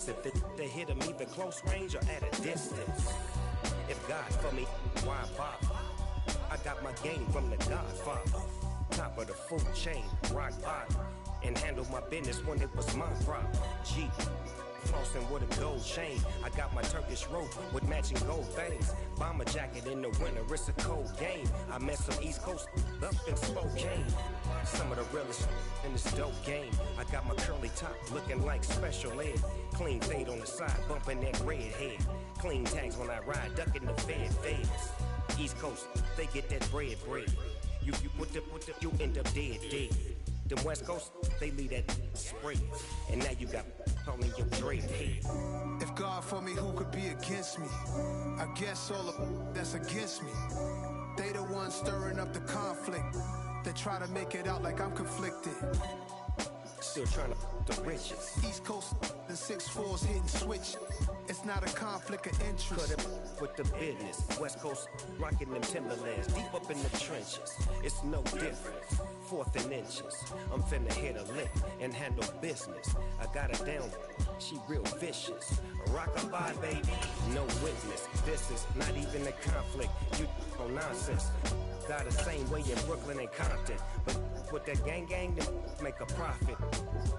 If they hit him either close range or at a distance. If God for me, why bother? I got my game from the Godfather. Top of the food chain, rock bottom. And handle my business when it was my problem. G, flossing with a gold chain. I got my Turkish rope with matching gold things. Bomber jacket in the winter, it's a cold game. I met some East Coast up in Spokane. Some of the realest in this dope game. I got my curly top looking like special ed. Clean fade on the side, bumping that red head. Clean tags when I ride, ducking the feds. East Coast, they get that bread. You put the, you end up dead. Them West Coast, they leave that spray. And now you got calling your dread head. If God for me, who could be against me? I guess all of that's against me. They the ones stirring up the conflict. They try to make it out like I'm conflicted. Still trying to the riches. East Coast, the 6'4's hitting switch. It's not a conflict of interest. Cut it with the business. West Coast rocking them Timberlands deep up in the trenches. It's no difference. 4th and inches. I'm finna hit a lick and handle business. I got her down. She real vicious. Rock-a-bye, baby. No witness. This is not even a conflict. You on nonsense. Got the same way in Brooklyn and Compton. But with that gang, then make a profit.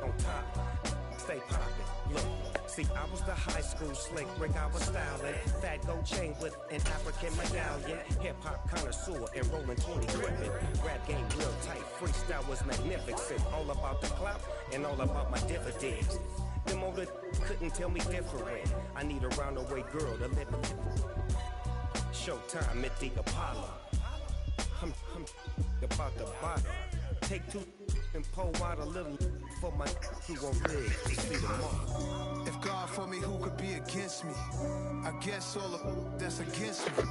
On top, stay poppin'. Look, see, I was the high school slick Rick, I was styling. Fat gold chain with an African medallion. Hip-hop connoisseur and rolling 20 gripping. Rap game real tight, freestyle was magnificent. All about the clout and all about my dividends. Them older couldn't tell me different. I need a roundaway girl to let me. Showtime at the Apollo. I'm about the bottom. Take 2 and pour out a little for my who won't live to see tomorrow. If God for me, who could be against me? I guess all of that's against me.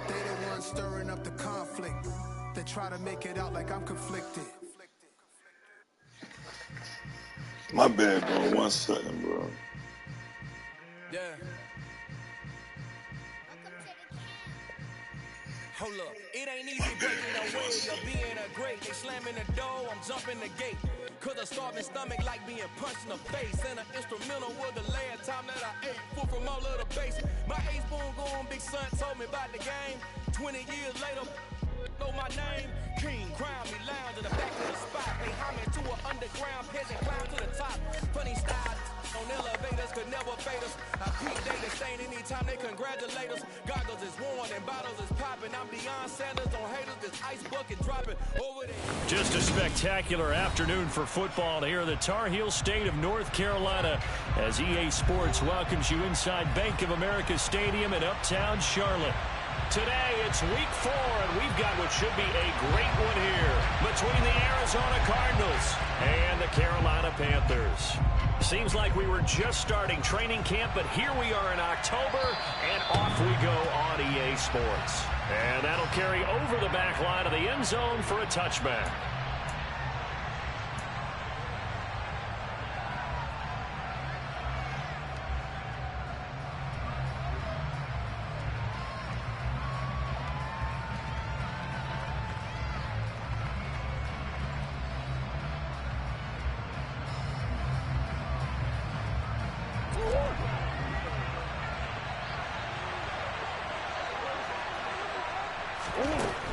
They the ones stirring up the conflict. They try to make it out like I'm conflicted. My bad, bro. 1 second, bro. Yeah. Hold up, it ain't easy breaking away or being a great. They slamming the door, I'm jumping the gate. Cause a starving stomach like being punched in the face. And an instrumental was the last time that I ate food from all of the base. My ace boom going, big son told me about the game. 20 years later, know my name. King, crown me, lounge in the back of the spot. They homage to an underground peasant, climb to the top. Funny style on elevators could never fade us. I peep data stain anytime they congratulate us. Goggles is worn and bottles is popping. I'm beyond Sanders on haters, this ice bucket dropping over there. Just a spectacular afternoon for football here in the Tar Heel state of North Carolina as EA Sports welcomes you inside Bank of America Stadium in Uptown Charlotte. Today, it's week 4, and we've got what should be a great one here between the Arizona Cardinals and the Carolina Panthers. Seems like we were just starting training camp, but here we are in October, and off we go on EA Sports. And that'll carry over the back line of the end zone for a touchback.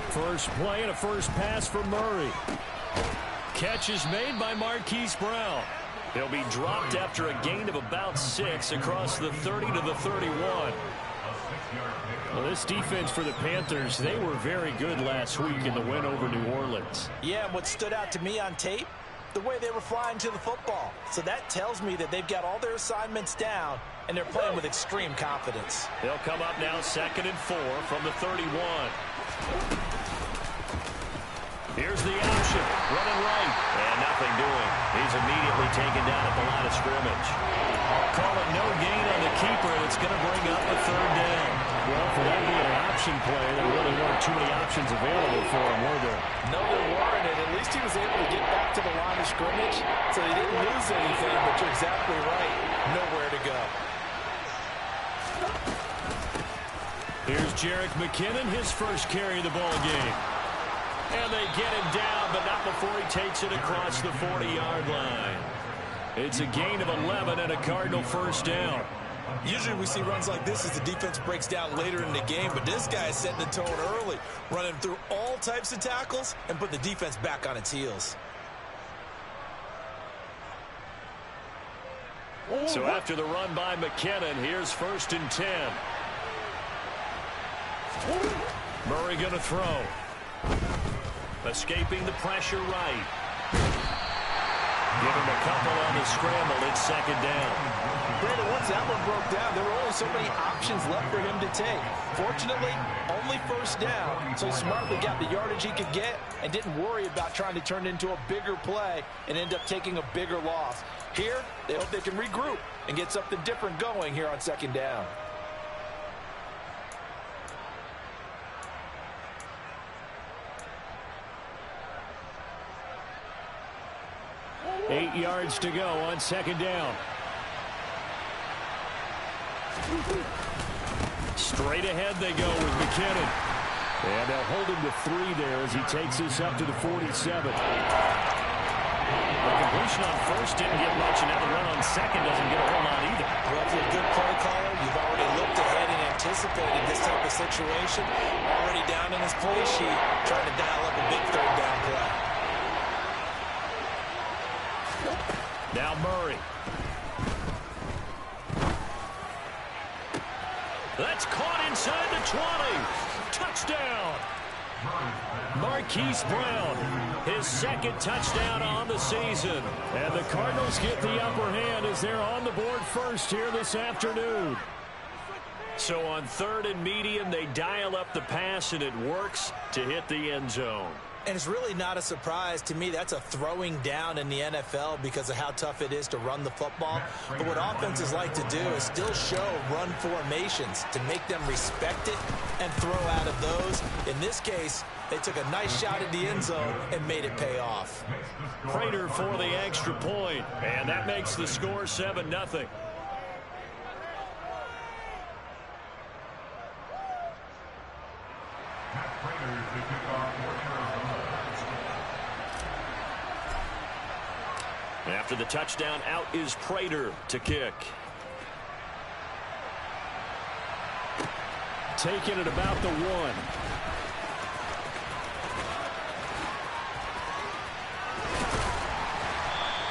First play and a first pass for Murray. Catch is made by Marquise Brown. He'll be dropped after a gain of about 6 across the 30 to the 31. Well, this defense for the Panthers, they were very good last week in the win over New Orleans. Yeah, and what stood out to me on tape, the way they were flying to the football. So that tells me that they've got all their assignments down, and they're playing with extreme confidence. They'll come up now 2nd and 4 from the 31. Here's the option, running right, and nothing doing. He's immediately taken down at the line of scrimmage. Call it no gain on the keeper, and it's going to bring up a 3rd down. Well, for that being an option play, there really weren't too many options available for him, were there? No, there weren't, and at least he was able to get back to the line of scrimmage, so he didn't lose anything, but you're exactly right, nowhere to go. Here's Jerick McKinnon, his first carry of the ball game. And they get him down, but not before he takes it across the 40-yard line. It's a gain of 11 and a Cardinal first down. Usually we see runs like this as the defense breaks down later in the game, but this guy is setting the tone early, running through all types of tackles and put the defense back on its heels. So after the run by McKinnon, here's 1st and 10. Murray going to throw. Escaping the pressure right. Give him a couple on the scramble. It's 2nd down. Brandon, once that one broke down, there were only so many options left for him to take. Fortunately, only 1st down, so he smartly got the yardage he could get and didn't worry about trying to turn it into a bigger play and end up taking a bigger loss. Here, they hope they can regroup and get something different going here on 2nd down. Eight yards to go on 2nd down. Straight ahead they go with McKinnon. And they'll hold him to 3 there as he takes this up to the 47. The completion on 1st didn't get much, and now the run on 2nd doesn't get a whole lot either. Well, if you're a good play caller, you've already looked ahead and anticipated this type of situation. Already down in his play sheet, trying to dial up a big 3rd down play. Now Murray. That's caught inside the 20. Touchdown. Marquise Brown, his 2nd touchdown on the season. And the Cardinals get the upper hand as they're on the board first here this afternoon. So on 3rd and medium, they dial up the pass, and it works to hit the end zone. And it's really not a surprise to me. That's a throwing down in the NFL because of how tough it is to run the football. But what offenses like to do is still show run formations to make them respect it and throw out of those. In this case, they took a nice shot at the end zone and made it pay off. Prater for the extra point, and that makes the score 7-0. After the touchdown, out is Prater to kick. Taken at about the 1.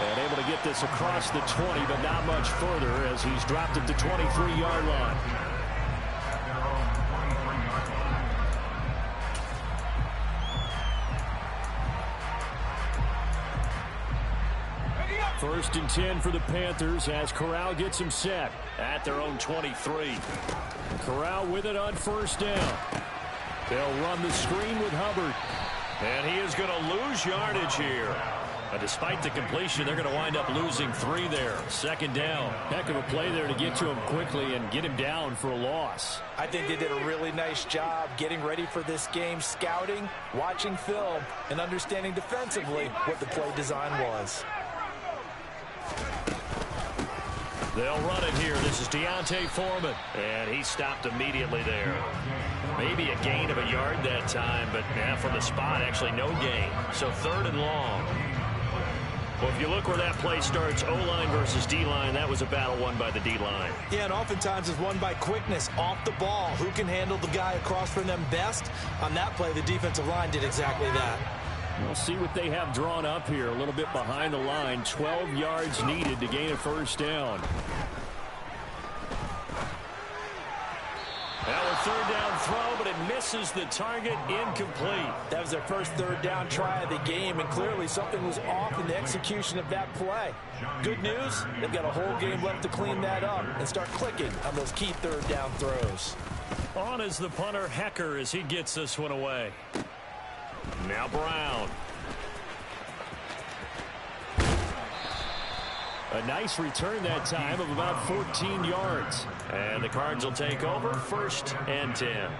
And able to get this across the 20, but not much further as he's dropped at the 23-yard line. First and 10 for the Panthers as Corral gets him set at their own 23. Corral with it on 1st down. They'll run the screen with Hubbard. And he is going to lose yardage here. But despite the completion, they're going to wind up losing 3 there. 2nd down. Heck of a play there to get to him quickly and get him down for a loss. I think they did a really nice job getting ready for this game, scouting, watching film, and understanding defensively what the play design was. They'll run it here. This is Deontay Foreman. And he stopped immediately there. Maybe a gain of a yard that time, but from the spot, actually no gain. So 3rd and long. Well, if you look where that play starts, O-line versus D-line, that was a battle won by the D-line. Yeah, and oftentimes it's won by quickness off the ball. Who can handle the guy across from them best? On that play, the defensive line did exactly that. We'll see what they have drawn up here. A little bit behind the line. 12 yards needed to gain a 1st down. Now a 3rd down throw, but it misses the target. Incomplete. That was their first 3rd down try of the game, and clearly something was off in the execution of that play. Good news, they've got a whole game left to clean that up and start clicking on those key 3rd down throws. On is the punter, Hecker, as he gets this one away. Now Brown. A nice return that time of about 14 yards. And the Cards will take over 1st and 10.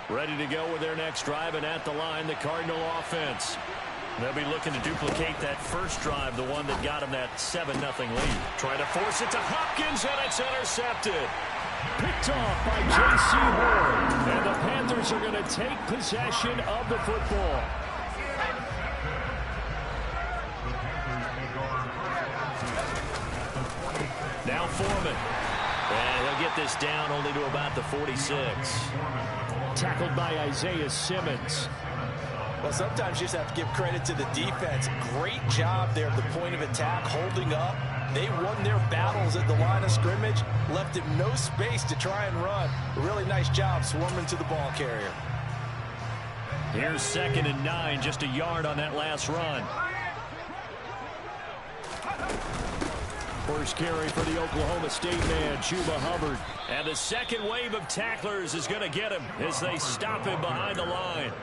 Ready to go with their next drive, and at the line, the Cardinal offense. They'll be looking to duplicate that first drive, the one that got them that 7-0 lead. Trying to force it to Hopkins, and it's intercepted. Picked off by J.C. Horn. And the Panthers are going to take possession of the football. Now Foreman. And he'll get this down only to about the 46. Tackled by Isaiah Simmons. Well, sometimes you just have to give credit to the defense. Great job there at the point of attack, holding up. They won their battles at the line of scrimmage, left him no space to try and run. A really nice job swarming to the ball carrier. Here's 2nd and 9, just a yard on that last run. First carry for the Oklahoma State man, Chuba Hubbard. And the second wave of tacklers is going to get him as they stop him behind the line.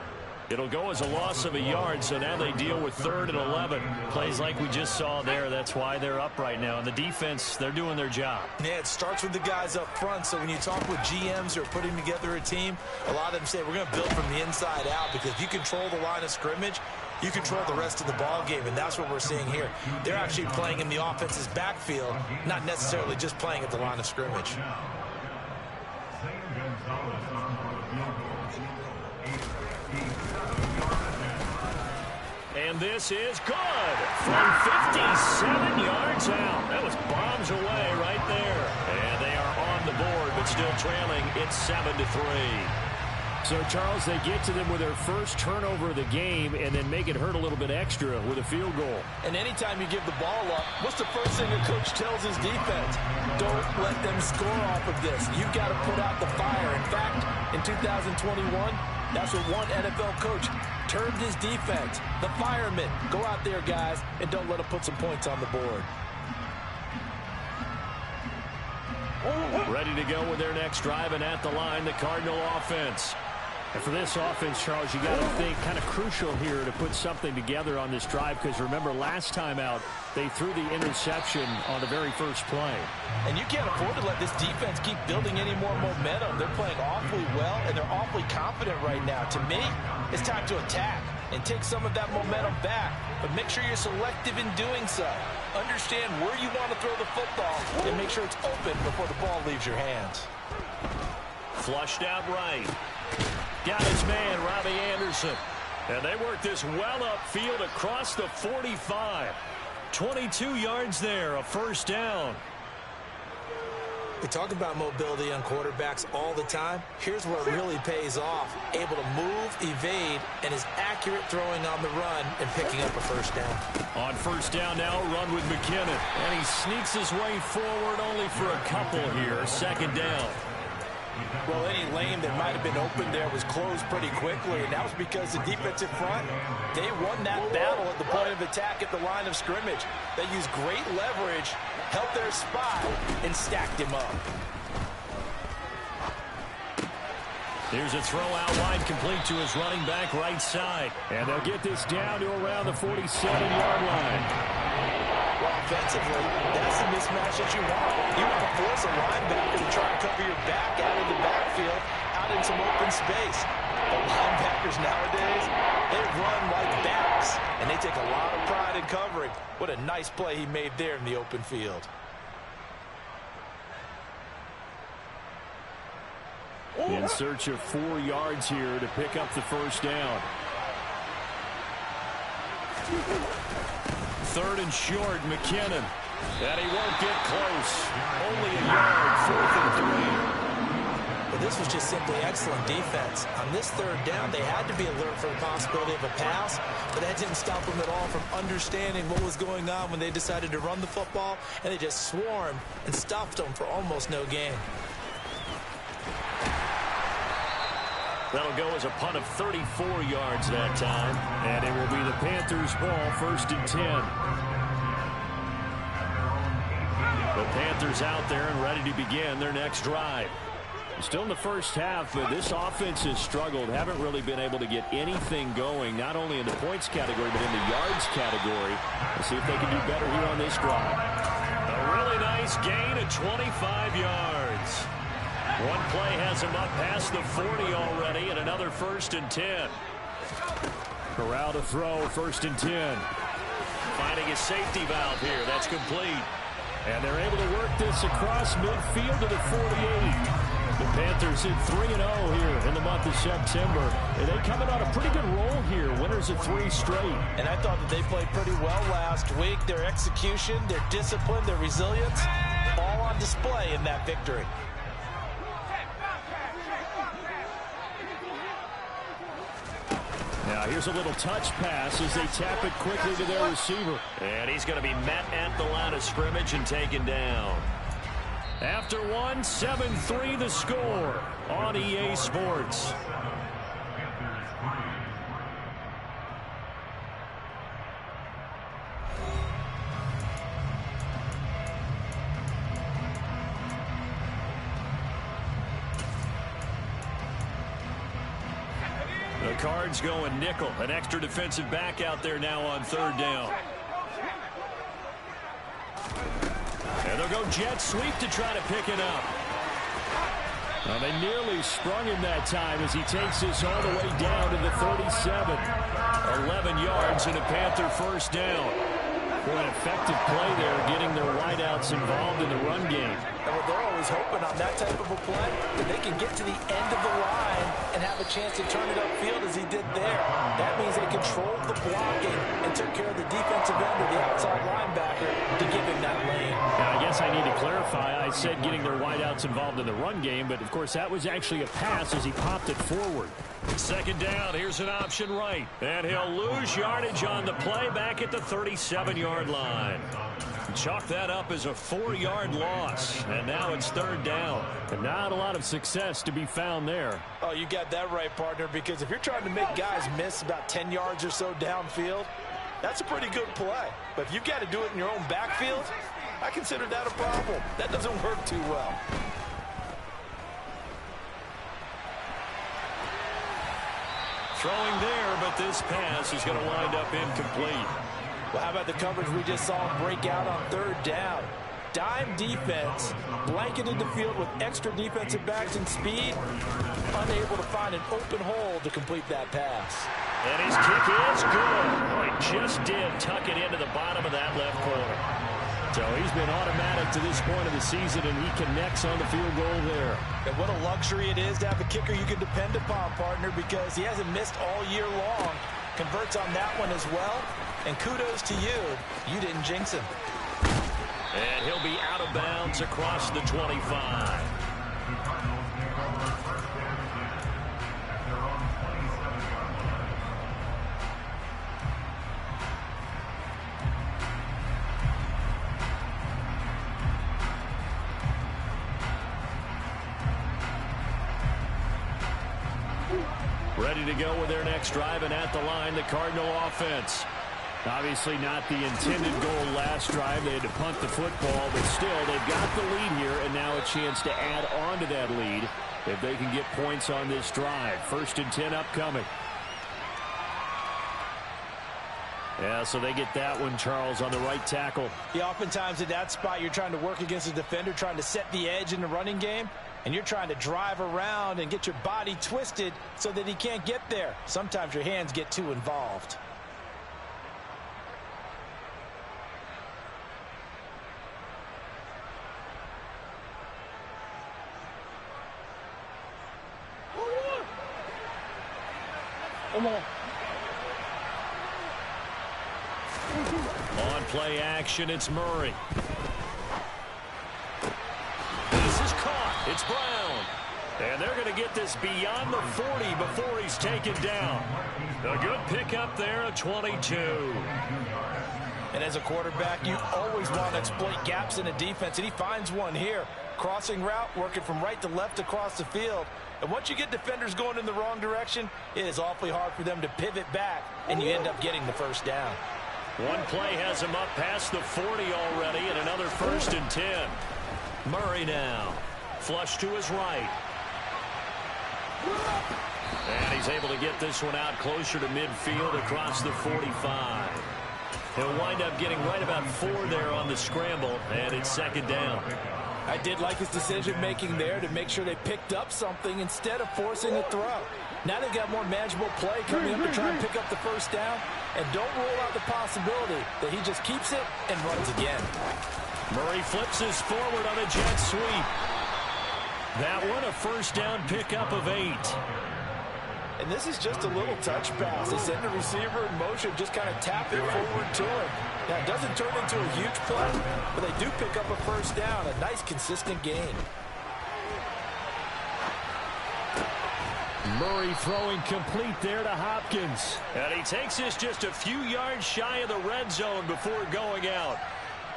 It'll go as a loss of a yard, so now they deal with 3rd and 11. Plays like we just saw there. That's why they're up right now. And the defense, they're doing their job. Yeah, it starts with the guys up front. So when you talk with GMs who are putting together a team, a lot of them say we're going to build from the inside out, because if you control the line of scrimmage, you control the rest of the ball game, and that's what we're seeing here. They're actually playing in the offense's backfield, not necessarily just playing at the line of scrimmage. And this is good from 57 yards out. That was bombs away right there. And they are on the board, but still trailing. It's 7-3. So, Charles, they get to them with their first turnover of the game and then make it hurt a little bit extra with a field goal. And anytime you give the ball up, what's the first thing a coach tells his defense? Don't let them score off of this. You've got to put out the fire. In fact, in 2021, that's what one NFL coach termed his defense. The firemen. Go out there, guys, and don't let them put some points on the board. Ready to go with their next drive, and at the line, the Cardinal offense. And for this offense, Charles, you got to think kind of crucial here to put something together on this drive, because remember last time out, they threw the interception on the very first play. And you can't afford to let this defense keep building any more momentum. They're playing awfully well, and they're awfully confident right now. To me, it's time to attack and take some of that momentum back, but make sure you're selective in doing so. Understand where you want to throw the football and make sure it's open before the ball leaves your hands. Flushed out right. Got his man, Robbie Anderson. And they work this well upfield across the 45. 22 yards there, a first down. We talk about mobility on quarterbacks all the time. Here's where it really pays off. Able to move, evade, and is accurate throwing on the run and picking up a first down. On first down now, run with McKinnon. And he sneaks his way forward only for a couple here. 2nd down. Well, any lane that might have been open there was closed pretty quickly, and that was because the defensive front, they won that battle at the point of attack at the line of scrimmage. They used great leverage, helped their spy, and stacked him up. Here's a throw out wide, complete to his running back right side. And they'll get this down to around the 47-yard line. Well, offensively, that's the mismatch that you want. You want to force a linebacker to try and cover your back out of the backfield, out in some open space. But linebackers nowadays, they run like backs, and they take a lot of pride in covering. What a nice play he made there in the open field. In search of 4 yards here to pick up the first down. 3rd and short, McKinnon. And he won't get close. Only a yard, 4th and 3. But this was just simply excellent defense. On this 3rd down, they had to be alert for the possibility of a pass, but that didn't stop them at all from understanding what was going on when they decided to run the football, and they just swarmed and stopped them for almost no gain. That'll go as a punt of 34 yards that time. And it will be the Panthers' ball, 1st and 10. The Panthers out there and ready to begin their next drive. Still in the first half, but this offense has struggled. Haven't really been able to get anything going, not only in the points category, but in the yards category. Let's see if they can do better here on this drive. A really nice gain of 25 yards. One play has him up past the 40 already, and another 1st and 10. Corral to throw, 1st and 10. Finding a safety valve here. That's complete. And they're able to work this across midfield to the 48. The Panthers hit 3-0 here in the month of September. And they coming on a pretty good roll here. Winners of 3 straight. And I thought that they played pretty well last week. Their execution, their discipline, their resilience, all on display in that victory. Now here's a little touch pass as they tap it quickly to their receiver. And he's going to be met at the line of scrimmage and taken down. After 1, 7-3 the score on EA Sports. The Cards going nickel. An extra defensive back out there now on 3rd down. And they'll go jet sweep to try to pick it up. Well, they nearly sprung him that time as he takes this all the way down to the 37. 11 yards and a Panther 1st down. Boy, an effective play there, getting their wideouts involved in the run game. And they're always hoping on that type of a play that they can get to the end of the line and have a chance to turn it upfield as he did there. That means they controlled the blocking and took care of the defensive end or the outside linebacker to give him that lane. Now, I guess I need to clarify. I said getting their wideouts involved in the run game, but of course that was actually a pass as he popped it forward. 2nd down, here's an option right. And he'll lose yardage on the play back at the 37-yard line. Chalk that up as a 4-yard loss. And now it's 3rd down. And not a lot of success to be found there. Oh, you got that right, partner, because if you're trying to make guys miss about 10 yards or so downfield, that's a pretty good play. But if you've got to do it in your own backfield, I consider that a problem. That doesn't work too well. Throwing there, but this pass is going to wind up incomplete. Well, how about the coverage we just saw him break out on 3rd down? Dime defense, blanketed the field with extra defensive backs and speed, unable to find an open hole to complete that pass. And his kick is good. Oh, he just did tuck it into the bottom of that left corner. So he's been automatic to this point of the season, and he connects on the field goal there. And what a luxury it is to have a kicker you can depend upon, partner, because he hasn't missed all year long. Converts on that one as well. And kudos to you. You didn't jinx him. And he'll be out of bounds across the 25. Ready to go with their next drive, and at the line, the Cardinal offense. Obviously not the intended goal last drive. They had to punt the football, but still, they've got the lead here, and now a chance to add on to that lead if they can get points on this drive. 1st and 10 upcoming. Yeah, so they get that one, Charles, on the right tackle. Yeah, oftentimes at that spot, you're trying to work against a defender, trying to set the edge in the running game, and you're trying to drive around and get your body twisted so that he can't get there. Sometimes your hands get too involved. Come on. On play action, it's Murray. This is caught. It's Brown. And they're going to get this beyond the 40 before he's taken down. A good pickup there at 22. And as a quarterback, you always want to exploit gaps in a defense, and he finds one here. Crossing route, working from right to left across the field. And once you get defenders going in the wrong direction, it is awfully hard for them to pivot back, and you end up getting the 1st down. One play has him up past the 40 already, and another 1st and 10. Murray now. Flush to his right. And he's able to get this one out closer to midfield across the 45. He'll wind up getting right about 4 there on the scramble, and it's 2nd down. I did like his decision-making there to make sure they picked up something instead of forcing a throw. Now they've got more manageable play coming up to try and pick up the first down. And don't rule out the possibility that he just keeps it and runs again. Murray flips his forward on a jet sweep. That one a first down pickup of 8. And this is just a little touch pass. They send the receiver in motion, just kind of tap it forward to him. Now, it doesn't turn into a huge play, but they do pick up a first down. A nice, consistent gain. Murray throwing complete there to Hopkins. And he takes this just a few yards shy of the red zone before going out.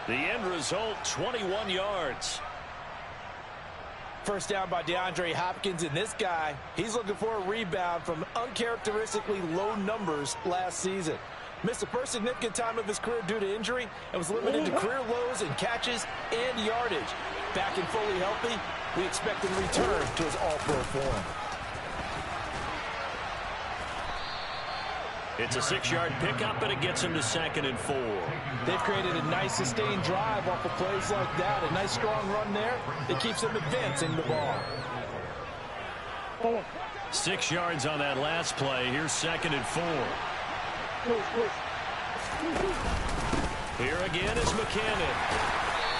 The end result, 21 yards. First down by DeAndre Hopkins, and this guy, he's looking for a rebound from uncharacteristically low numbers last season. Missed the first significant time of his career due to injury and was limited to career lows in catches and yardage. Back and fully healthy, we expect him to return to his all-pro form. It's a 6-yard pickup, and it gets him to 2nd and 4. They've created a nice sustained drive off of plays like that. A nice strong run there. It keeps them advancing the ball. 6 yards on that last play. Here's 2nd and 4. Here again is McKinnon.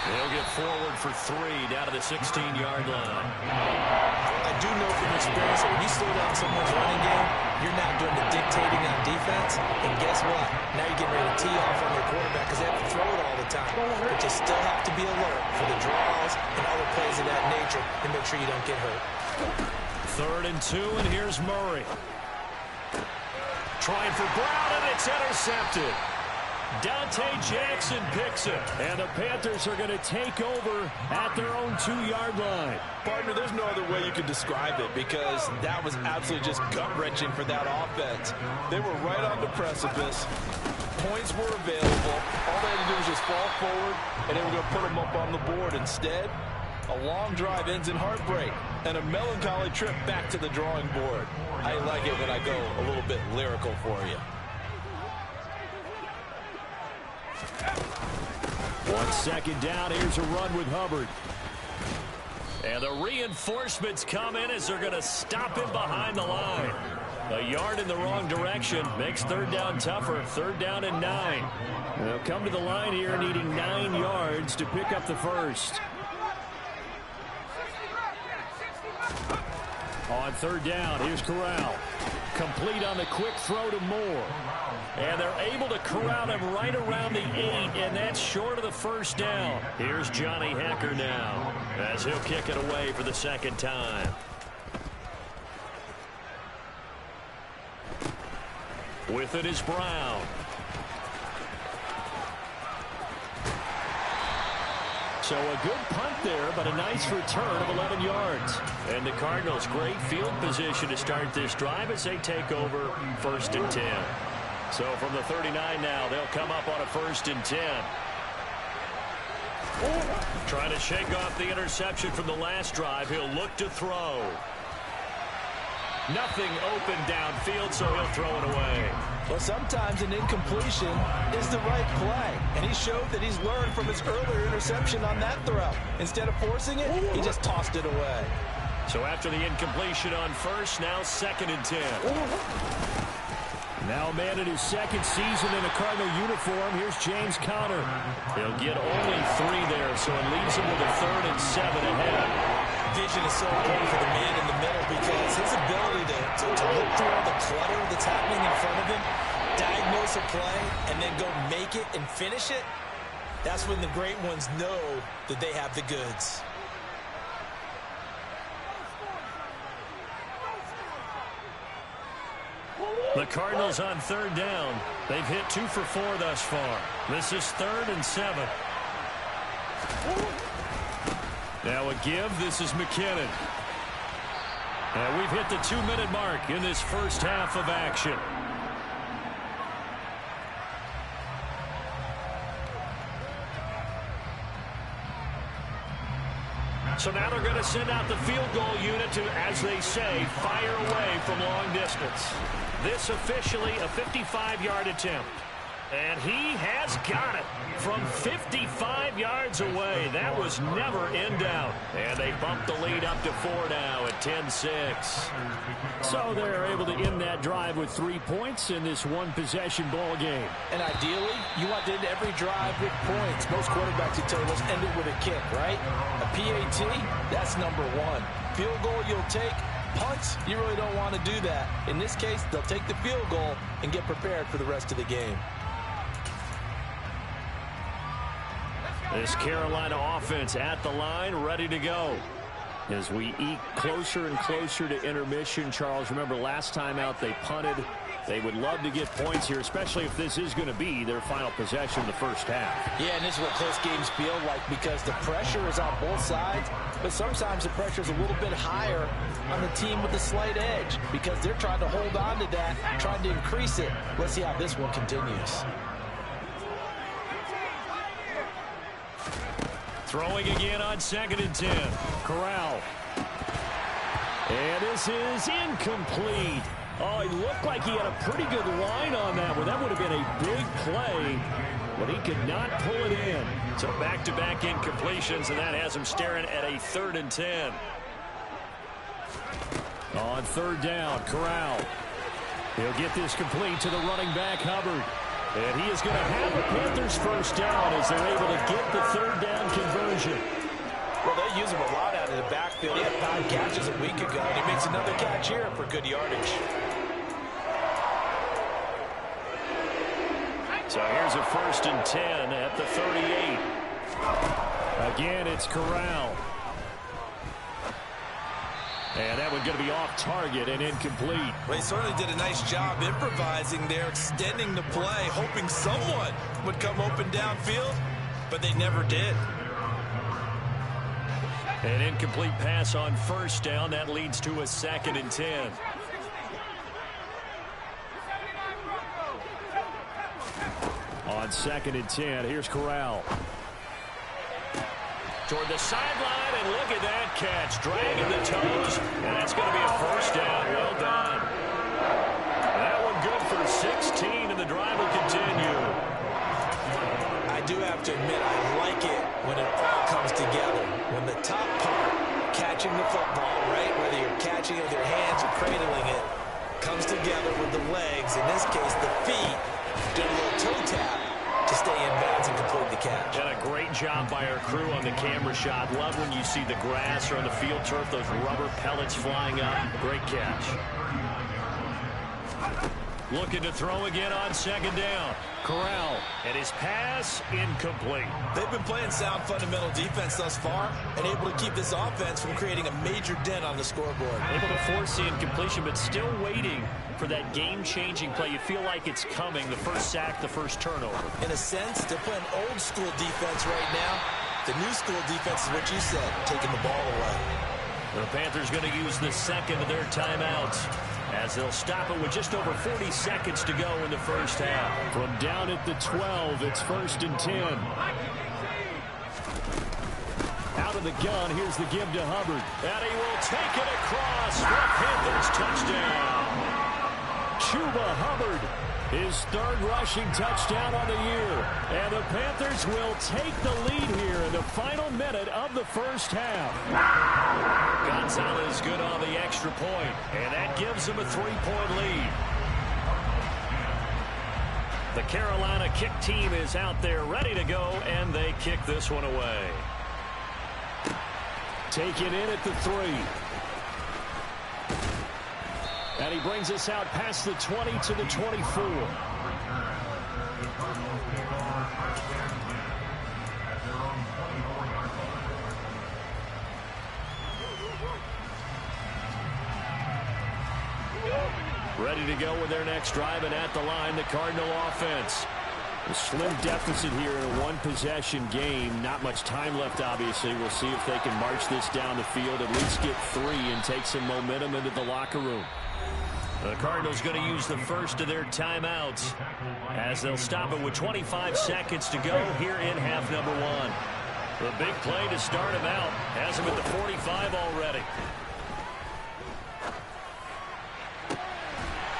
He'll get forward for 3 down to the 16-yard line. I do know from experience that when you slow down someone's running game, you're not doing the dictating on defense. And guess what? Now you're getting ready to tee off on your quarterback because they have to throw it all the time. But you still have to be alert for the draws and other plays of that nature and make sure you don't get hurt. 3rd and 2, and here's Murray. Trying for Brown, and it's intercepted. Dante Jackson picks it, and the Panthers are going to take over at their own 2-yard line. Partner, there's no other way you could describe it because that was absolutely just gut-wrenching for that offense. They were right on the precipice. Points were available. All they had to do was just fall forward, and they were going to put them up on the board. Instead, a long drive ends in heartbreak and a melancholy trip back to the drawing board. I like it when I go a little bit lyrical for you. 1 second down. Here's a run with Hubbard. And the reinforcements come in as they're going to stop him behind the line. A yard in the wrong direction makes 3rd down tougher. 3rd down and 9. They'll come to the line here needing 9 yards to pick up the first. On 3rd down, here's Corral. Complete on the quick throw to Moore. And they're able to corral him right around the 8, and that's short of the first down. Here's Johnny Hekker now as he'll kick it away for the 2nd time. With it is Brown. So a good punt there, but a nice return of 11 yards. And the Cardinals, great field position to start this drive as they take over 1st and 10. So from the 39 now, they'll come up on a 1st and 10. Trying to shake off the interception from the last drive. He'll look to throw. Nothing open downfield, so he'll throw it away. Well, sometimes an incompletion is the right play. And he showed that he's learned from his earlier interception on that throw. Instead of forcing it, he just tossed it away. So after the incompletion on 1st, now 2nd and 10. Now a man in his 2nd season in a Cardinal uniform. Here's James Conner. He'll get only 3 there, so it leaves him with a 3rd and 7 ahead. Vision is so important for the man in the middle because his ability to look through all the clutter that's happening in front of him, diagnose a play, and then go make it and finish it, that's when the great ones know that they have the goods. The Cardinals on 3rd down. They've hit 2 for 4 thus far. This is 3rd and 7. Now a give. This is McKinnon. And we've hit the 2-minute mark in this first half of action. So now they're going to send out the field goal unit to, as they say, fire away from long distance. This officially a 55-yard attempt. And he has got it from 55 yards away. That was never in doubt. And they bump the lead up to 4 now at 10-6. So they're able to end that drive with 3 points in this one-possession ball game. And ideally, you want to end every drive with points. Most quarterbacks would tell you, let's end it with a kick, right? A PAT, that's number one. Field goal you'll take. Punts, you really don't want to do that. In this case, they'll take the field goal and get prepared for the rest of the game. This Carolina offense at the line, ready to go. As we eke closer and closer to intermission, Charles, remember last time out they punted. They would love to get points here, especially if this is going to be their final possession of the first half. Yeah, and this is what close games feel like because the pressure is on both sides, but sometimes the pressure is a little bit higher on the team with the slight edge because they're trying to hold on to that, trying to increase it. Let's see how this one continues. Throwing again on 2nd and 10. Corral. And this is incomplete. Oh, he looked like he had a pretty good line on that one. That would have been a big play, but he could not pull it in. So back-to-back incompletions, and that has him staring at a 3rd and 10. On 3rd down, Corral. He'll get this complete to the running back, Hubbard. And he is going to have the Panthers first down as they're able to get the 3rd down conversion. Well, they use him a lot out of the backfield. He had 5 catches a week ago, and he makes another catch here for good yardage. So here's a 1st and 10 at the 38. Again, it's Corral. And that one's going to be off target and incomplete. Well, he certainly did a nice job improvising there, extending the play, hoping someone would come open downfield, but they never did. An incomplete pass on 1st down. That leads to a 2nd and 10. On 2nd and 10, here's Corral. Toward the sideline, and look at that catch. Dragging the toes, and that's going to be a 1st down. Well done. That one good for 16, and the drive will continue. I do have to admit, I like it when it all comes together. When the top part, catching the football, right, whether you're catching it with your hands or cradling it, comes together with the legs, in this case the feet, do a little toe tap to stay in bounds and complete the catch. And a great job by our crew on the camera shot. Love when you see the grass or on the field turf, those rubber pellets flying up. Great catch. Looking to throw again on 2nd down. Corral, and his pass incomplete. They've been playing sound fundamental defense thus far and able to keep this offense from creating a major dent on the scoreboard. Able to force the incompletion, but still waiting for that game-changing play. You feel like it's coming, the first sack, the first turnover. In a sense, they're playing old-school defense right now. The new school defense is what you said, taking the ball away. The Panthers going to use the 2nd of their timeouts, as they'll stop it with just over 40 seconds to go in the first half. From down at the 12, it's 1st and 10. Out of the gun, here's the give to Hubbard. And he will take it across for a Panthers touchdown. Chuba Hubbard, his 3rd rushing touchdown on the year. And the Panthers will take the lead here in the final minute of the first half. Gonzalez good on the extra point, and that gives them a 3-point lead. The Carolina kick team is out there ready to go, and they kick this one away. Taken in at the 3. And he brings us out past the 20 to the 24. Ready to go with their next drive, and at the line, the Cardinal offense. A slim deficit here in a one-possession game. Not much time left, obviously. We'll see if they can march this down the field, at least get 3 and take some momentum into the locker room. The Cardinals going to use the first of their timeouts as they'll stop it with 25 seconds to go here in half number 1. The big play to start him out has him at the 45 already.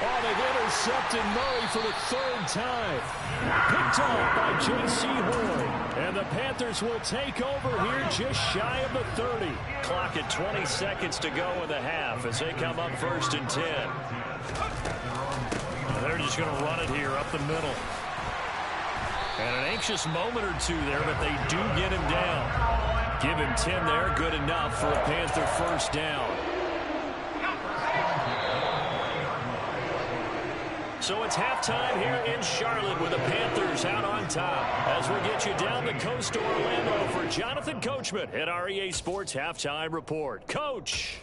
Oh, they've intercepted Murray for the third time. Picked off by J.C. Horn. And the Panthers will take over here just shy of the 30. Clock at 20 seconds to go in the half as they come up 1st and 10. They're just going to run it here up the middle. And an anxious moment or two there, but they do get him down. Give him 10 there, good enough for a Panther first down. So it's halftime here in Charlotte with the Panthers out on top. As we get you down the coast to Orlando for Jonathan Coachman at our EA Sports Halftime Report. Coach!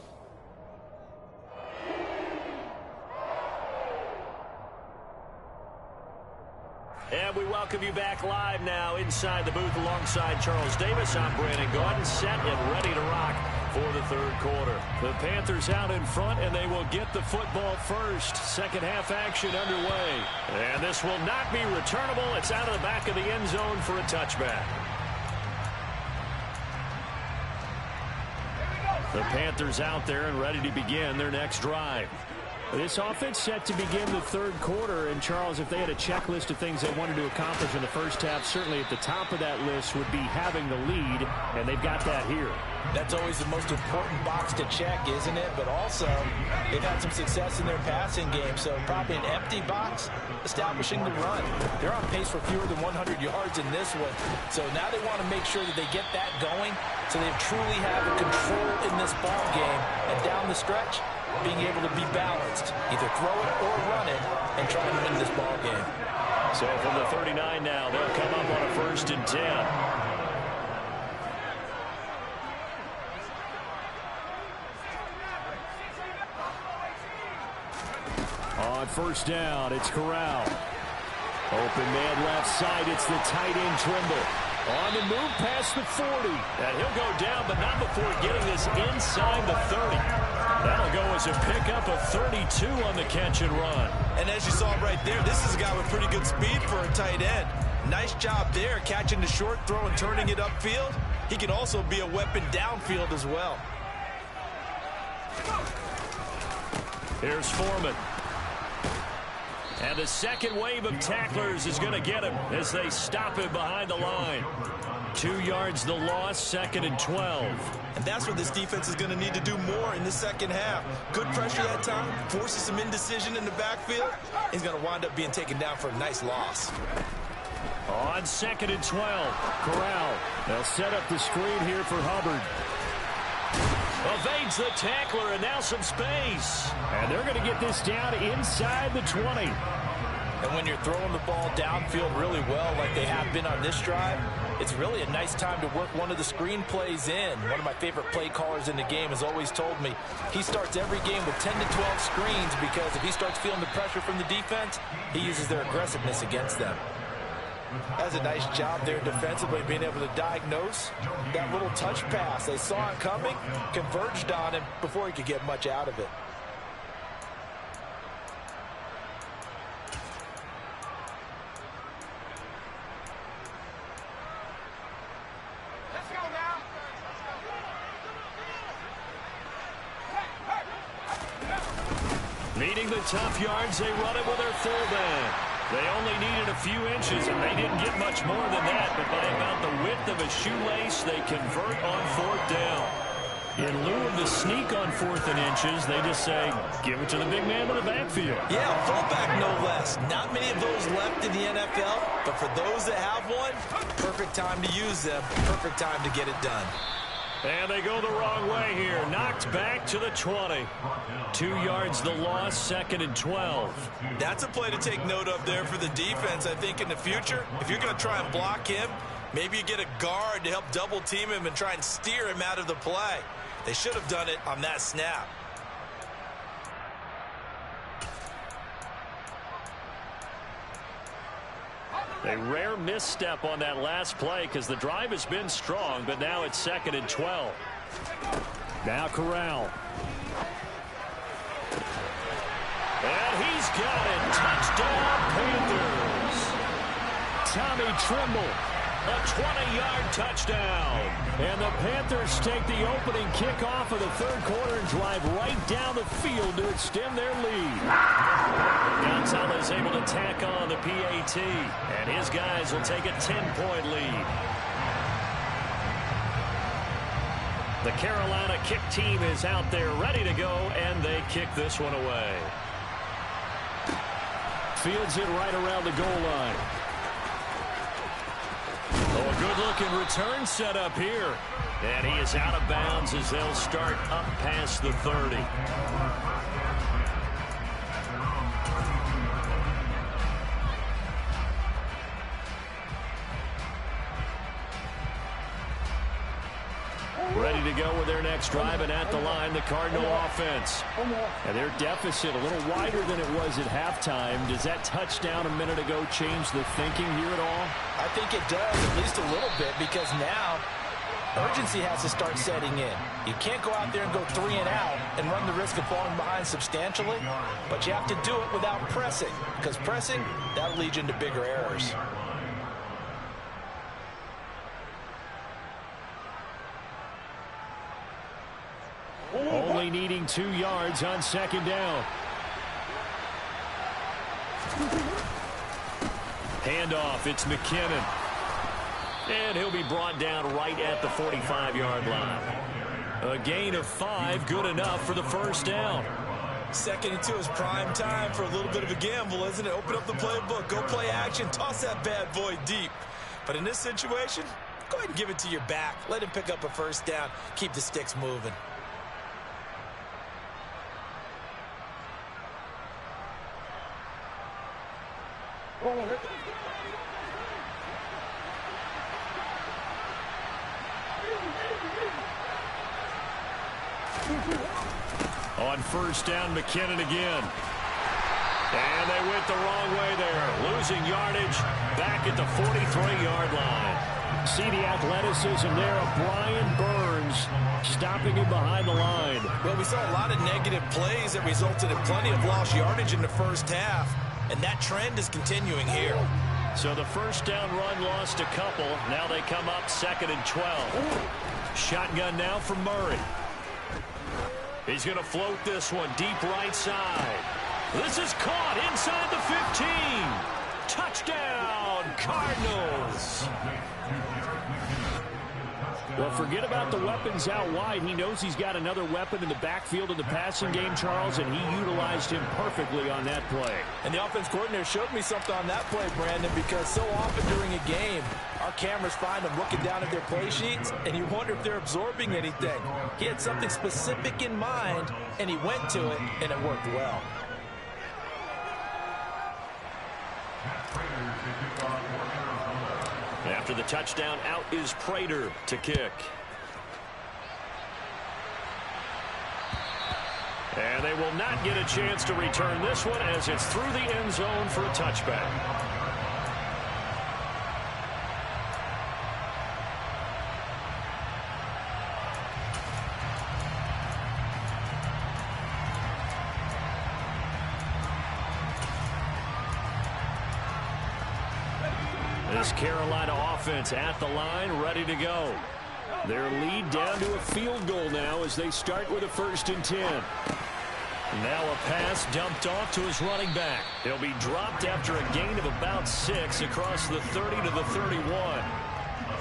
And we welcome you back live now inside the booth alongside Charles Davis. I'm Brandon Gaudin, set and ready to rock for the third quarter. The Panthers out in front, and they will get the football first. Second half action underway. And this will not be returnable. It's out of the back of the end zone for a touchback. The Panthers out there and ready to begin their next drive. This offense set to begin the third quarter. And, Charles, if they had a checklist of things they wanted to accomplish in the first half, certainly at the top of that list would be having the lead, and they've got that here. That's always the most important box to check, isn't it? But also, they've had some success in their passing game, so probably an empty box establishing the run. They're on pace for fewer than 100 yards in this one, so now they want to make sure that they get that going so they truly have a control in this ball game, and down the stretch, being able to be balanced, either throw it or run it, and try to win this ball game. So from the 39 now, they'll come up on a 1st and 10. On first down, it's Corral. Open man left side, it's the tight end Trimble. On the move past the 40. And he'll go down, but not before getting this inside the 30. That'll go as a pickup of 32 on the catch and run. And as you saw right there, this is a guy with pretty good speed for a tight end. Nice job there, catching the short throw and turning it upfield. He can also be a weapon downfield as well. Here's Foreman. And the second wave of tacklers is going to get him as they stop him behind the line. 2 yards the loss, 2nd and 12. And that's what this defense is going to need to do more in the second half. Good pressure that time, forces some indecision in the backfield. He's going to wind up being taken down for a nice loss. On 2nd and 12, Corral. They'll set up the screen here for Hubbard. Evades the tackler, and now some space. And they're going to get this down inside the 20. And when you're throwing the ball downfield really well like they have been on this drive, it's really a nice time to work one of the screen plays in. One of my favorite play callers in the game has always told me he starts every game with 10 to 12 screens because if he starts feeling the pressure from the defense, he uses their aggressiveness against them. Has a nice job there defensively, being able to diagnose that little touch pass. They saw it coming, converged on him before he could get much out of it. Let's go now. Needing the tough yards, they run it with their fullback. They only needed a few inches, and they didn't get much more than that. But by about the width of a shoelace, they convert on 4th down. In lieu of the sneak on 4th and inches, they just say, give it to the big man in the backfield. Yeah, fullback no less. Not many of those left in the NFL, but for those that have one, perfect time to use them, perfect time to get it done. And they go the wrong way here. Knocked back to the 20. 2 yards the loss, 2nd and 12. That's a play to take note of there for the defense, I think, in the future. If you're going to try and block him, maybe you get a guard to help double team him and try and steer him out of the play. They should have done it on that snap. A rare misstep on that last play because the drive has been strong, but now it's 2nd and 12. Now Corral. And he's got it. Touchdown, Panthers. Tommy Trimble A 20-yard touchdown. And the Panthers take the opening kickoff of the third quarter and drive right down the field to extend their lead. Gonzalez able to tack on the PAT, and his guys will take a 10-point lead. The Carolina kick team is out there ready to go, and they kick this one away. Fields it right around the goal line. Oh, a good-looking return set up here. And he is out of bounds as they'll start up past the 30. Ready to go with their next drive, and at the line, the Cardinal offense. And their deficit a little wider than it was at halftime. Does that touchdown a minute ago change the thinking here at all? I think it does, at least a little bit, because now urgency has to start setting in. You can't go out there and go 3 and out and run the risk of falling behind substantially, but you have to do it without pressing, because pressing, that'll lead you into bigger errors. Only needing 2 yards on second down. Handoff, it's McKinnon. And he'll be brought down right at the 45-yard line. A gain of 5, good enough for the first down. 2nd and 2 is prime time for a little bit of a gamble, isn't it? Open up the playbook, go play action, toss that bad boy deep. But in this situation, go ahead and give it to your back. Let him pick up a first down, keep the sticks moving. On first down, McKinnon again. And they went the wrong way there. Losing yardage back at the 43-yard line. See the athleticism there of Brian Burns stopping him behind the line. Well, we saw a lot of negative plays that resulted in plenty of lost yardage in the first half. And that trend is continuing here. So the first down run lost a couple. Now they come up 2nd and 12. Shotgun now from Murray. He's going to float this one deep right side. This is caught inside the 15. Touchdown, Cardinals. Well, forget about the weapons out wide. He knows he's got another weapon in the backfield in the passing game, Charles, and he utilized him perfectly on that play. And the offense coordinator showed me something on that play, Brandon, because so often during a game, our cameras find them looking down at their play sheets, and you wonder if they're absorbing anything. He had something specific in mind, and he went to it, and it worked well. After the touchdown, out is Prater to kick. And they will not get a chance to return this one as it's through the end zone for a touchback. This Carolina offense at the line, ready to go. Their lead down to a field goal now as they start with a 1st and 10. Now a pass dumped off to his running back. He'll be dropped after a gain of about 6 across the 30 to the 31.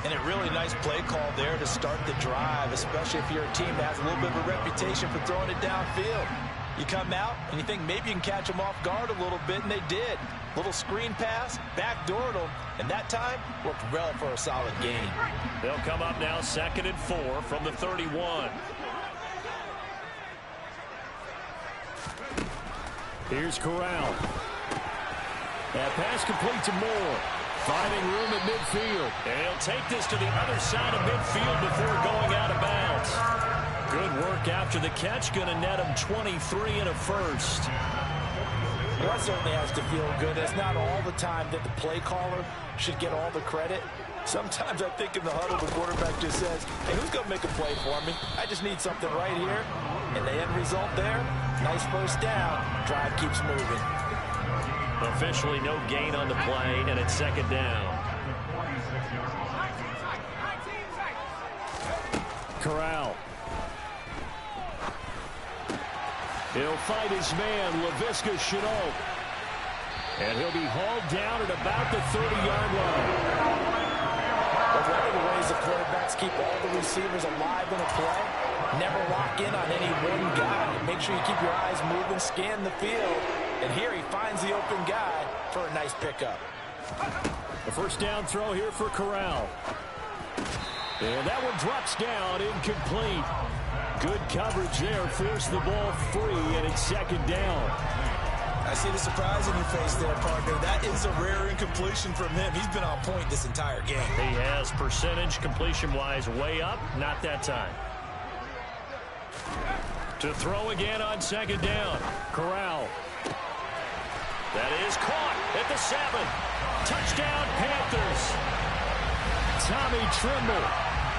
And a really nice play call there to start the drive, especially if you're a team that has a little bit of a reputation for throwing it downfield. You come out and you think maybe you can catch them off guard a little bit, and they did. Little screen pass, backdoored them, and that time worked well for a solid gain. They'll come up now 2nd and 4 from the 31. Here's Corral. That pass complete to Moore. Finding room at midfield. And he'll take this to the other side of midfield before going out of bounds. Good work after the catch. Going to net him 23 and a first. Well, that certainly has to feel good. It's not all the time that the play caller should get all the credit. Sometimes I think in the huddle, the quarterback just says, hey, who's going to make a play for me? I just need something right here. And the end result there, nice first down. Drive keeps moving. Officially no gain on the play, and it's 2nd down. Corral. He'll fight his man, Laviska Shenault. And he'll be hauled down at about the 30-yard line. One of the ways the quarterbacks keep all the receivers alive in a play, never lock in on any one guy. Make sure you keep your eyes moving, scan the field. And here he finds the open guy for a nice pickup. The first down throw here for Corral. And that one drops down, incomplete. Good coverage there, forced the ball free, and it's second down. I see the surprise in your face there, partner. That is a rare incompletion from him. He's been on point this entire game. He has percentage completion-wise way up, not that time. To throw again on second down, Corral. That is caught at the 7. Touchdown, Panthers. Tommy Tremble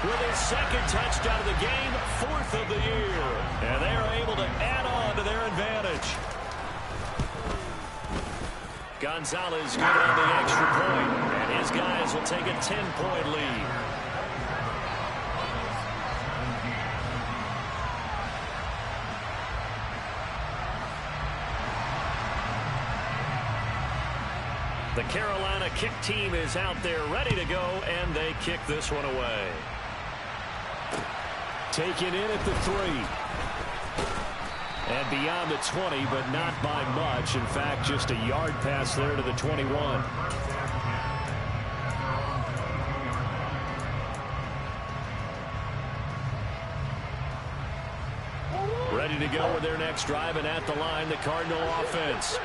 with his second touchdown of the game, 4th of the year. And they are able to add on to their advantage. Gonzalez good on the extra point, and his guys will take a 10-point lead. The Carolina kick team is out there ready to go, and they kick this one away. Taken in at the 3. And beyond the 20, but not by much. In fact, just a yard pass there to the 21. Ready to go with their next drive, and at the line, the Cardinal offense.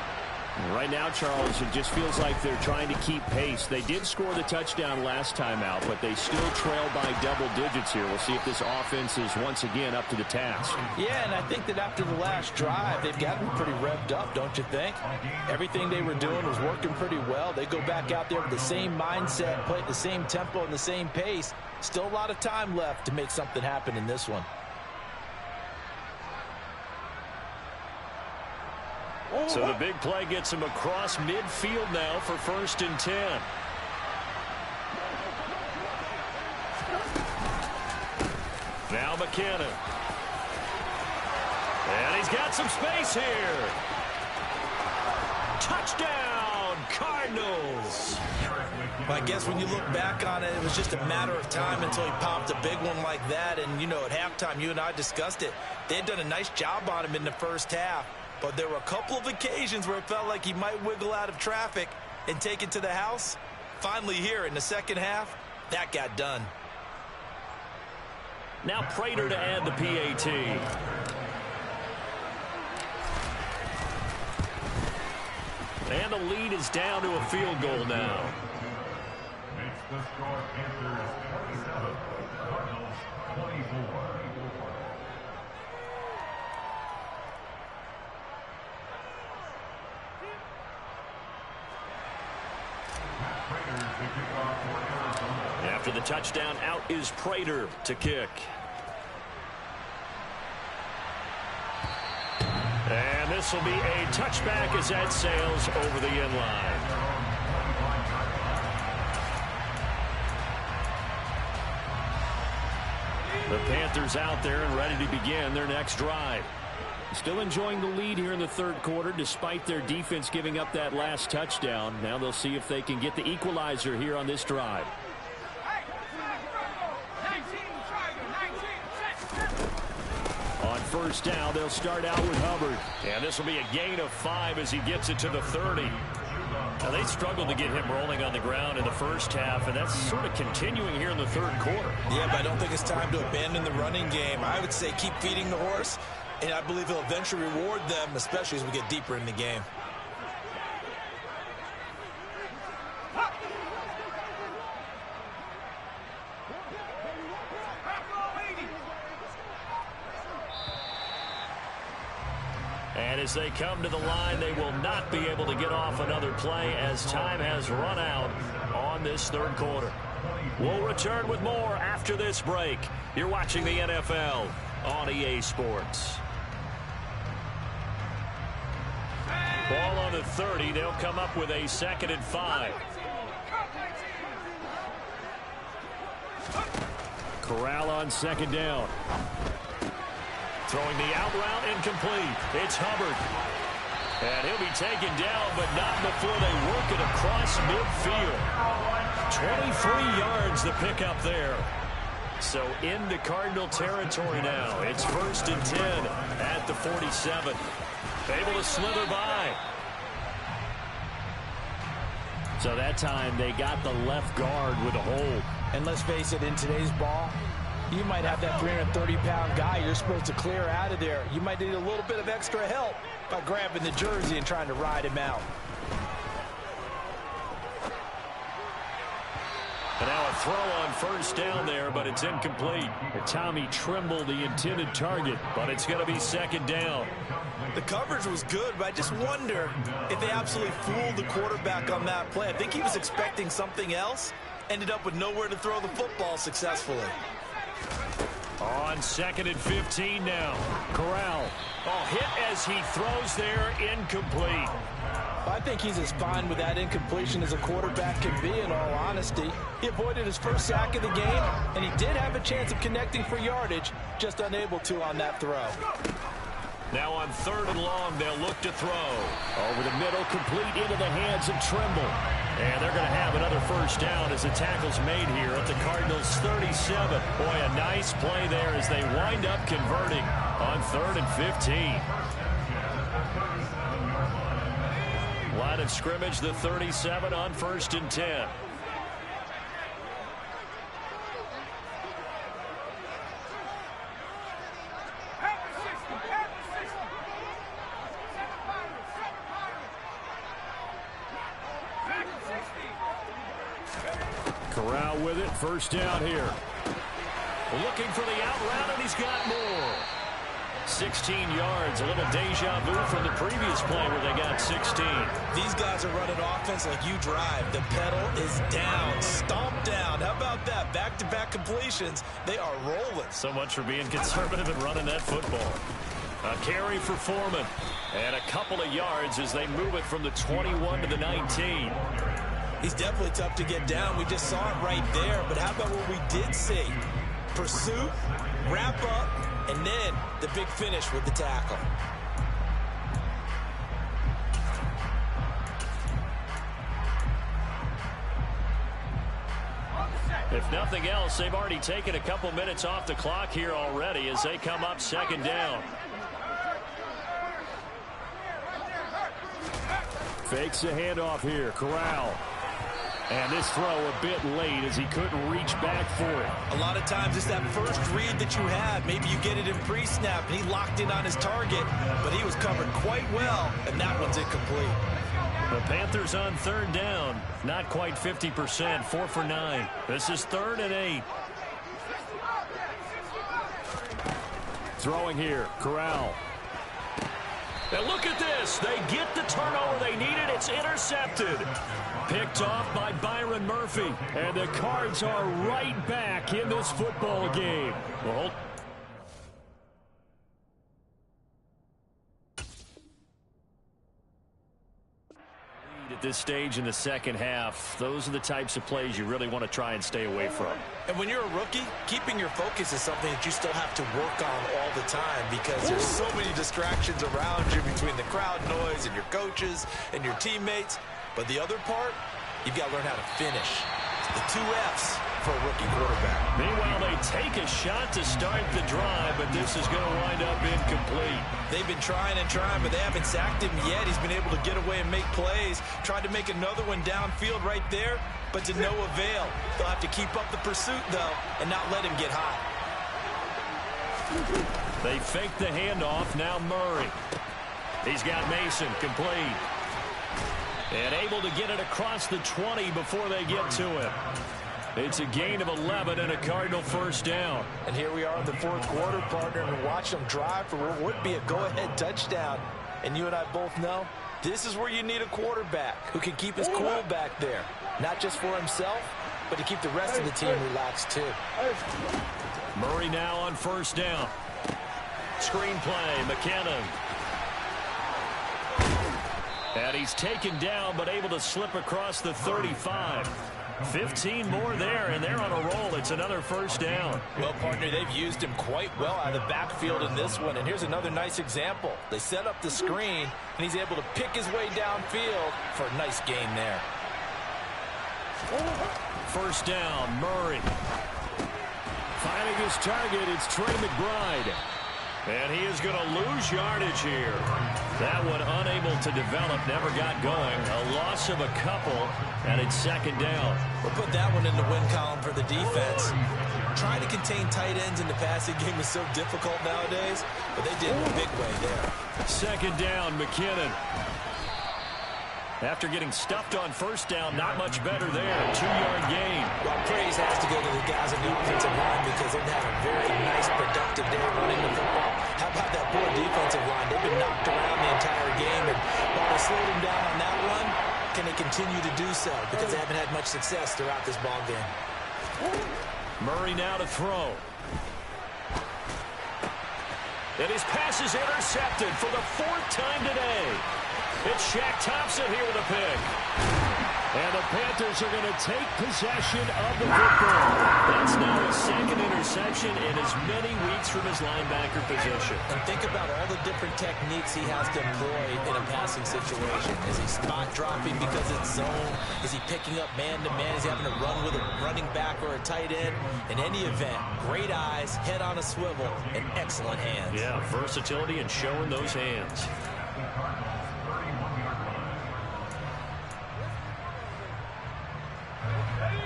Right now, Charles, it just feels like they're trying to keep pace. They did score the touchdown last time out, but they still trail by double digits here. We'll see if this offense is once again up to the task. Yeah, and I think that after the last drive, they've gotten pretty revved up, don't you think? Everything they were doing was working pretty well. They go back out there with the same mindset, play at the same tempo and the same pace. Still a lot of time left to make something happen in this one. So the big play gets him across midfield now for 1st and 10. Now McKinnon. And he's got some space here. Touchdown, Cardinals. Well, I guess when you look back on it, it was just a matter of time until he popped a big one like that. And, you know, at halftime, you and I discussed it. They had done a nice job on him in the first half. But there were a couple of occasions where it felt like he might wiggle out of traffic and take it to the house. Finally here in the second half, that got done. Now Prater to add the PAT. And the lead is down to a field goal now. Makes the score Panthers 27, Cardinals 24. After the touchdown, out is Prater to kick. And this will be a touchback as that sails over the end line. The Panthers out there and ready to begin their next drive. Still enjoying the lead here in the third quarter despite their defense giving up that last touchdown. Now they'll see if they can get the equalizer here on this drive. On first down, they'll start out with Hubbard. And this will be a gain of 5 as he gets it to the 30. Now, they struggled to get him rolling on the ground in the first half, and that's sort of continuing here in the third quarter. Yeah, but I don't think it's time to abandon the running game. I would say keep feeding the horse, and I believe he'll eventually reward them, especially as we get deeper in the game. And as they come to the line, they will not be able to get off another play as time has run out on this third quarter. We'll return with more after this break. You're watching the NFL on EA Sports. Ball on the 30. They'll come up with a 2nd and 5. Corral on second down. Throwing the out route incomplete. It's Hubbard. And he'll be taken down, but not before they work it across midfield. 23 yards the pickup there. So into Cardinal territory now. It's 1st and 10 at the 47. Able to slither by. So that time they got the left guard with a hold. And let's face it, in today's ball, you might have that 330-pound guy you're supposed to clear out of there. You might need a little bit of extra help by grabbing the jersey and trying to ride him out. And now a throw on 1st down there, but it's incomplete. Tommy Tremble, the intended target, but it's going to be 2nd down. The coverage was good, but I just wonder if they absolutely fooled the quarterback on that play. I think he was expecting something else. Ended up with nowhere to throw the football successfully. On 2nd and 15 now. Corral. Hit as he throws there, incomplete. I think he's as fine with that incompletion as a quarterback can be, in all honesty. He avoided his first sack of the game, and he did have a chance of connecting for yardage, just unable to on that throw. Now on 3rd and long, they'll look to throw. Over the middle, complete into the hands of Tremble. And they're going to have another 1st down as the tackle's made here at the Cardinals' 37. Boy, a nice play there as they wind up converting on 3rd and 15. Line of scrimmage, the 37 on 1st and 10. Corral with it, 1st down here. Looking for the out route, and he's got more. 16 yards, a little deja vu from the previous play where they got 16. These guys are running offense like you drive. The pedal is down, stomp down. How about that? Back-to-back completions. They are rolling. So much for being conservative and running that football. A carry for Foreman. And a couple of yards as they move it from the 21 to the 19. He's definitely tough to get down. We just saw it right there. But how about what we did see? Pursuit, wrap up, and then the big finish with the tackle. If nothing else, they've already taken a couple minutes off the clock here already as they come up 2nd down. Fakes a handoff here. Corral. And this throw a bit late as he couldn't reach back for it. A lot of times it's that first read that you have. Maybe you get it in pre-snap, and he locked in on his target, but he was covered quite well, and that one's incomplete. The Panthers on 3rd down. Not quite 50%, 4 for 9. This is 3rd and 8. Throwing here, Corral. Now look at this. They get the turnover they needed. It's intercepted. Picked off by Byron Murphy. And the Cards are right back in this football game. Well, at this stage in the 2nd half, those are the types of plays you really want to try and stay away from. And when you're a rookie, keeping your focus is something that you still have to work on all the time because there's so many distractions around you between the crowd noise and your coaches and your teammates. But the other part, you've got to learn how to finish. The 2 F's for a rookie quarterback. Meanwhile, they take a shot to start the drive, but this is going to wind up incomplete. They've been trying and trying, but they haven't sacked him yet. He's been able to get away and make plays. Tried to make another one downfield right there, but to no avail. They'll have to keep up the pursuit, though, and not let him get hot. They fake the handoff. Now Murray. He's got Mason complete. And able to get it across the 20 before they get to him. It's a gain of 11 and a Cardinal 1st down. And here we are in the 4th quarter, partner, and watch them drive for what would be a go-ahead touchdown. And you and I both know this is where you need a quarterback who can keep his cool back there. Not just for himself, but to keep the rest of the team relaxed too. Murray now on 1st down. Screen play, McKinnon. And he's taken down, but able to slip across the 35. 15 more there, and they're on a roll. It's another first down. Well, partner, they've used him quite well out of the backfield in this one. And here's another nice example. They set up the screen, and he's able to pick his way downfield for a nice gain there. First down, Murray. Finding his target, it's Trey McBride. And he is going to lose yardage here. That one unable to develop, never got going. A loss of a couple, and it's second down. We'll put that one in the win column for the defense. Trying to contain tight ends in the passing game is so difficult nowadays, but they did in a big way there. Second down, McKinnon. After getting stuffed on first down, not much better there. 2-yard gain. Well, praise has to go to the guys in the offensive line because they've had a very nice, productive day running the football. How about that poor defensive line? They've been knocked around the entire game, and while they slowed them down on that run, can they continue to do so? Because they haven't had much success throughout this ball game. Murray now to throw. And his pass is intercepted for the 4th time today. It's Shaq Thompson here with a pick. And the Panthers are going to take possession of the football. That's now his second interception in as many weeks from his linebacker position. And think about all the different techniques he has to employ in a passing situation. Is he spot dropping because it's zone? Is he picking up man-to-man? Is he having to run with a running back or a tight end? In any event, great eyes, head on a swivel, and excellent hands. Yeah, versatility and showing those hands.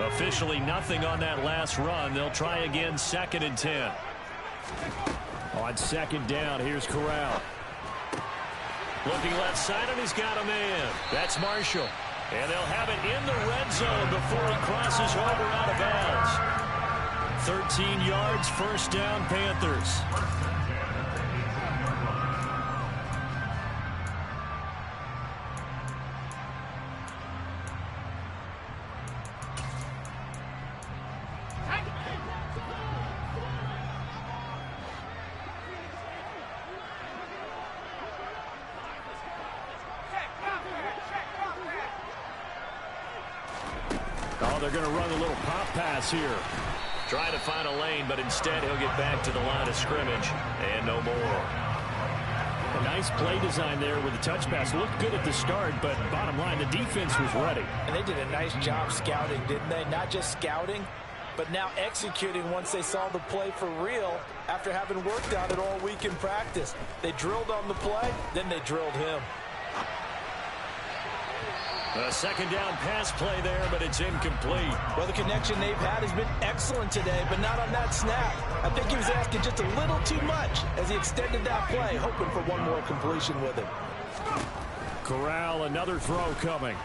Officially nothing on that last run. They'll try again, 2nd and 10. On second down, here's Corral. Looking left side, and he's got a man. That's Marshall. And they'll have it in the red zone before he crosses over out of bounds. 13 yards, first down, Panthers. They're going to run a little pop pass here. Trying to find a lane, but instead he'll get back to the line of scrimmage and no more. A nice play design there with the touch pass. Looked good at the start, but bottom line, the defense was ready. And they did a nice job scouting, didn't they? Not just scouting, but now executing once they saw the play for real after having worked on it all week in practice. They drilled on the play, then they drilled him. A second down pass play there, but it's incomplete. Well, the connection they've had has been excellent today, but not on that snap. I think he was asking just a little too much as he extended that play, hoping for one more completion with it. Corral, another throw coming.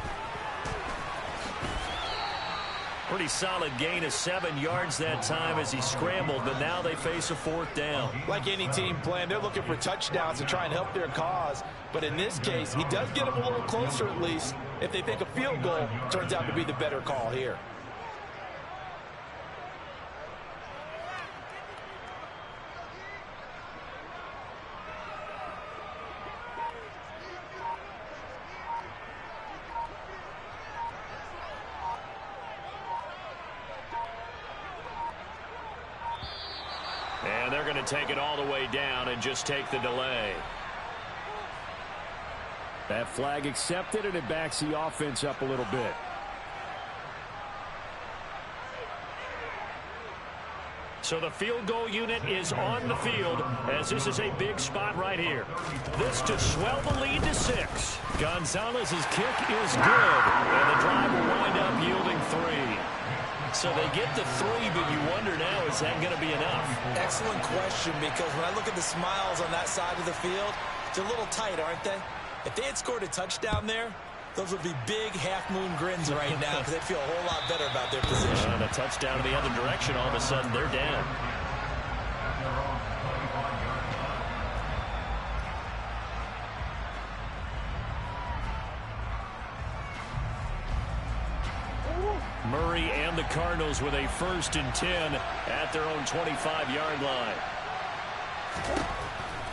Pretty solid gain of 7 yards that time as he scrambled, but now they face a 4th down. Like any team playing, they're looking for touchdowns to try and help their cause. But in this case, he does get them a little closer at least. If they think a field goal turns out to be the better call here. And they're going to take it all the way down and just take the delay. That flag accepted, and it backs the offense up a little bit. So the field goal unit is on the field as this is a big spot right here. This to swell the lead to 6. Gonzalez's kick is good, and the drive will wind up yielding 3. So they get the 3, but you wonder now, is that going to be enough? Excellent question, because when I look at the smiles on that side of the field, it's a little tight, aren't they? If they had scored a touchdown there, those would be big half-moon grins right now because they'd feel a whole lot better about their position. And a touchdown in the other direction, all of a sudden they're down. Murray and the Cardinals with a 1st and 10 at their own 25-yard line.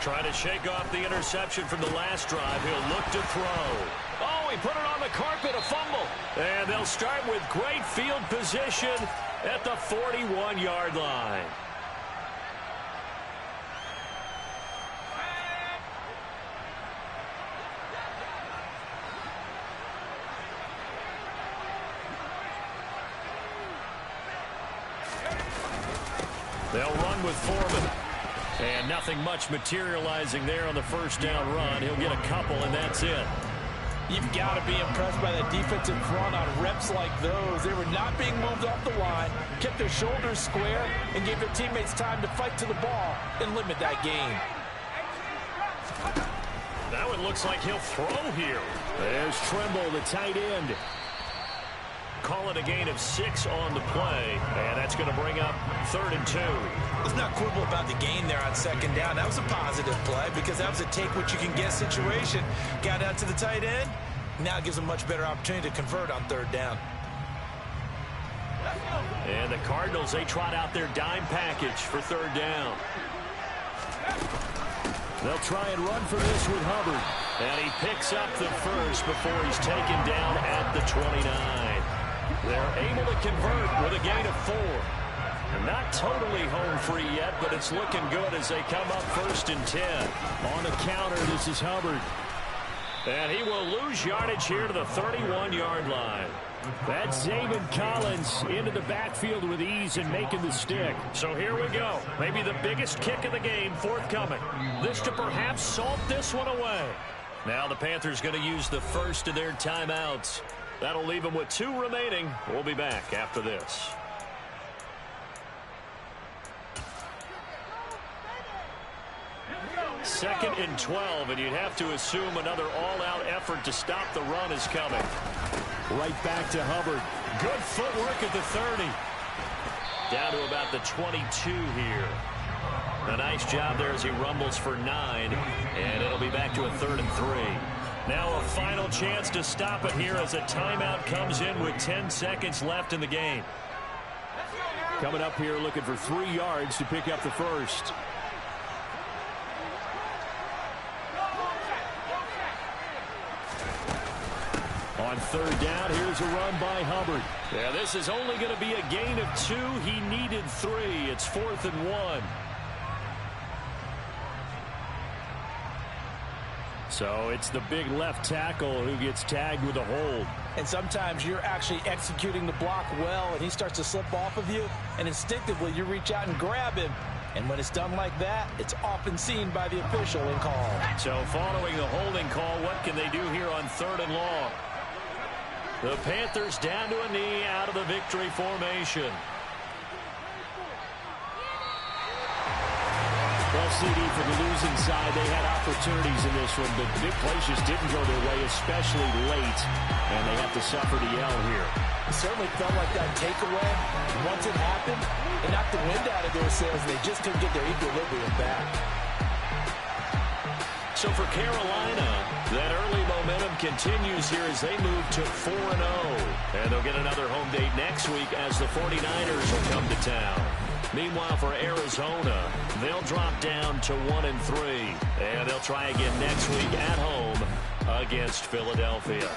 Trying to shake off the interception from the last drive. He'll look to throw. Oh, they put it on the carpet, a fumble. And they'll start with great field position at the 41-yard line. They'll run with Foreman. And nothing much materializing there on the first down run. He'll get a couple, and that's it. You've got to be impressed by that defensive front on reps like those. They were not being moved off the line, kept their shoulders square, and gave their teammates time to fight to the ball and limit that gain. Now it looks like he'll throw here. There's Trimble, the tight end. Call it a gain of 6 on the play, and that's going to bring up 3rd and 2. Let's not quibble about the gain there on second down. That was a positive play because that was a take-what-you-can-get situation. Got out to the tight end. Now it gives them a much better opportunity to convert on 3rd down. And the Cardinals, they trot out their dime package for 3rd down. They'll try and run for this with Hubbard. And he picks up the first before he's taken down at the 29. They're able to convert with a gain of 4. And not totally home free yet, but it's looking good as they come up 1st and 10. On the counter, this is Hubbard. And he will lose yardage here to the 31-yard line. That's Zaven Collins into the backfield with ease and making the stick. So here we go. Maybe the biggest kick of the game forthcoming. This to perhaps salt this one away. Now the Panthers going to use the first of their timeouts. That'll leave them with 2 remaining. We'll be back after this. Second and 12, and you'd have to assume another all-out effort to stop the run is coming. Right back to Hubbard. Good footwork at the 30. Down to about the 22 here. A nice job there as he rumbles for 9, and it'll be back to a 3rd and 3. Now a final chance to stop it here as a timeout comes in with 10 seconds left in the game. Coming up here looking for 3 yards to pick up the first. On 3rd down, here's a run by Hubbard. Yeah, this is only going to be a gain of 2. He needed 3. It's 4th and 1. So it's the big left tackle who gets tagged with a hold. And sometimes you're actually executing the block well, and he starts to slip off of you, and instinctively you reach out and grab him. And when it's done like that, it's often seen by the official and called. So following the holding call, what can they do here on 3rd and long? The Panthers down to a knee out of the victory formation. Well, CD, for the losing side, they had opportunities in this one, but big plays just didn't go their way, especially late, and they have to suffer the L here. It certainly felt like that takeaway, once it happened, it knocked the wind out of their sails, and they just couldn't get their equilibrium back. So for Carolina, that early momentum continues here as they move to 4-0. And they'll get another home date next week as the 49ers will come to town. Meanwhile, for Arizona, they'll drop down to 1-3. And they'll try again next week at home against Philadelphia.